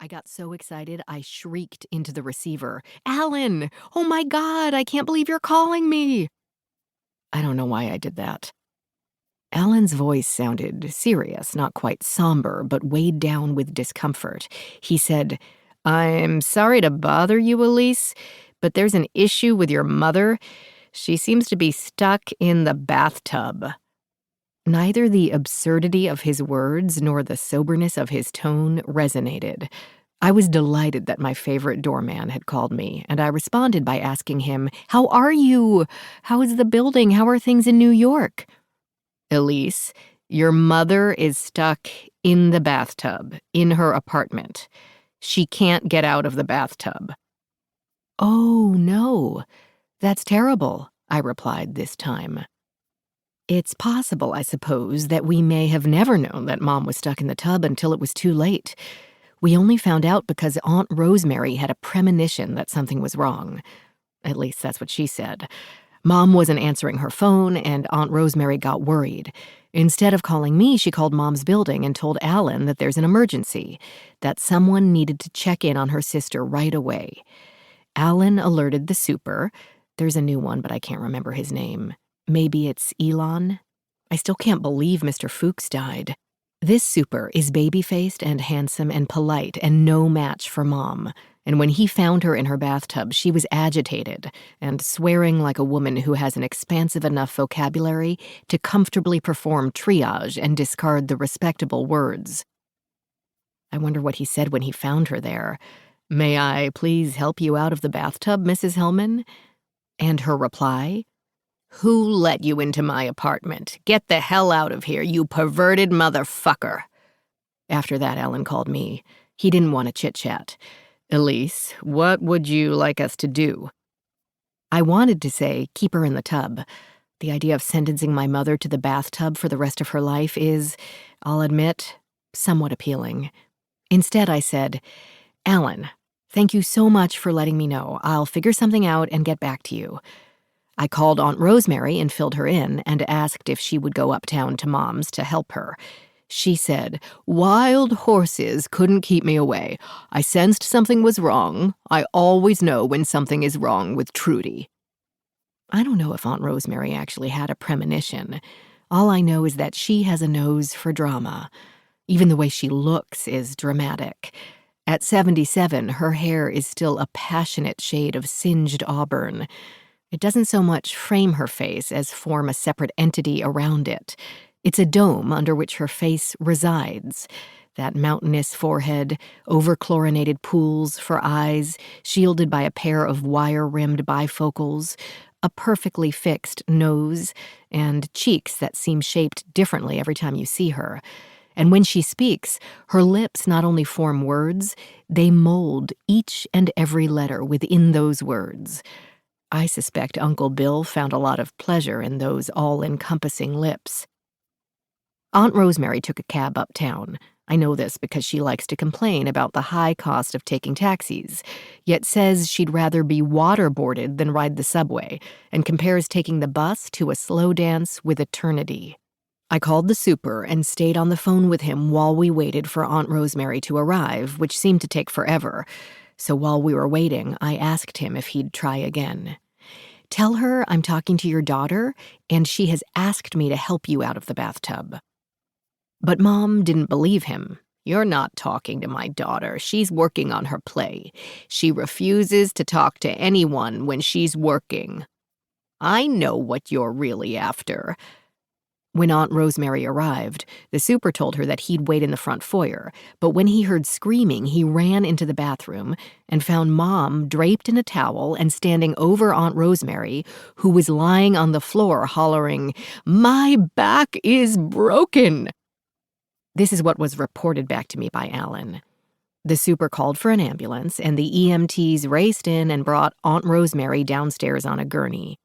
I got so excited, I shrieked into the receiver, "Alan! Oh my God, I can't believe you're calling me!" I don't know why I did that. Alan's voice sounded serious, not quite somber, but weighed down with discomfort. He said, "I'm sorry to bother you, Elise, but there's an issue with your mother. She seems to be stuck in the bathtub." Neither the absurdity of his words nor the soberness of his tone resonated. I was delighted that my favorite doorman had called me, and I responded by asking him, "How are you? How is the building? How are things in New York?" "Elise, your mother is stuck in the bathtub, in her apartment. She can't get out of the bathtub." "Oh, no. That's terrible," I replied this time. It's possible, I suppose, that we may have never known that Mom was stuck in the tub until it was too late. We only found out because Aunt Rosemary had a premonition that something was wrong. At least that's what she said. Mom wasn't answering her phone, and Aunt Rosemary got worried. Instead of calling me, she called Mom's building and told Alan that there's an emergency, that someone needed to check in on her sister right away. Alan alerted the super. There's a new one, but I can't remember his name. Maybe it's Elon? I still can't believe Mr. Fuchs died. This super is baby-faced and handsome and polite and no match for Mom. And when he found her in her bathtub, she was agitated and swearing like a woman who has an expansive enough vocabulary to comfortably perform triage and discard the respectable words. I wonder what he said when he found her there. "May I please help you out of the bathtub, Mrs. Hellman?" And her reply? "Who let you into my apartment? Get the hell out of here, you perverted motherfucker." After that, Alan called me. He didn't want to chit-chat. "Elise, what would you like us to do?" I wanted to say, keep her in the tub. The idea of sentencing my mother to the bathtub for the rest of her life is, I'll admit, somewhat appealing. Instead, I said, "Alan, thank you so much for letting me know. I'll figure something out and get back to you." I called Aunt Rosemary and filled her in and asked if she would go uptown to Mom's to help her. She said, "Wild horses couldn't keep me away. I sensed something was wrong. I always know when something is wrong with Trudy." I don't know if Aunt Rosemary actually had a premonition. All I know is that she has a nose for drama. Even the way she looks is dramatic. At 77, her hair is still a passionate shade of singed auburn. It doesn't so much frame her face as form a separate entity around it. It's a dome under which her face resides. That mountainous forehead, over-chlorinated pools for eyes, shielded by a pair of wire-rimmed bifocals, a perfectly fixed nose, and cheeks that seem shaped differently every time you see her. And when she speaks, her lips not only form words, they mold each and every letter within those words. I suspect Uncle Bill found a lot of pleasure in those all-encompassing lips. Aunt Rosemary took a cab uptown. I know this because she likes to complain about the high cost of taking taxis, yet says she'd rather be waterboarded than ride the subway, and compares taking the bus to a slow dance with eternity. I called the super and stayed on the phone with him while we waited for Aunt Rosemary to arrive, which seemed to take forever. So while we were waiting, I asked him if he'd try again. "Tell her I'm talking to your daughter, and she has asked me to help you out of the bathtub." But Mom didn't believe him. "You're not talking to my daughter. She's working on her play. She refuses to talk to anyone when she's working. I know what you're really after." When Aunt Rosemary arrived, the super told her that he'd wait in the front foyer, but when he heard screaming, he ran into the bathroom and found Mom draped in a towel and standing over Aunt Rosemary, who was lying on the floor hollering, "My back is broken." This is what was reported back to me by Alan. The super called for an ambulance, and the EMTs raced in and brought Aunt Rosemary downstairs on a gurney.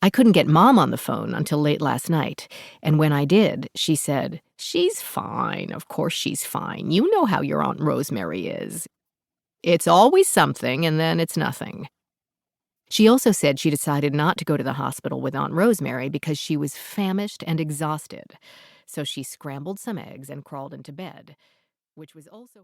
I couldn't get Mom on the phone until late last night, and when I did, she said, "She's fine. Of course she's fine. You know how your Aunt Rosemary is. It's always something, and then it's nothing." She also said she decided not to go to the hospital with Aunt Rosemary because she was famished and exhausted. So she scrambled some eggs and crawled into bed, which was also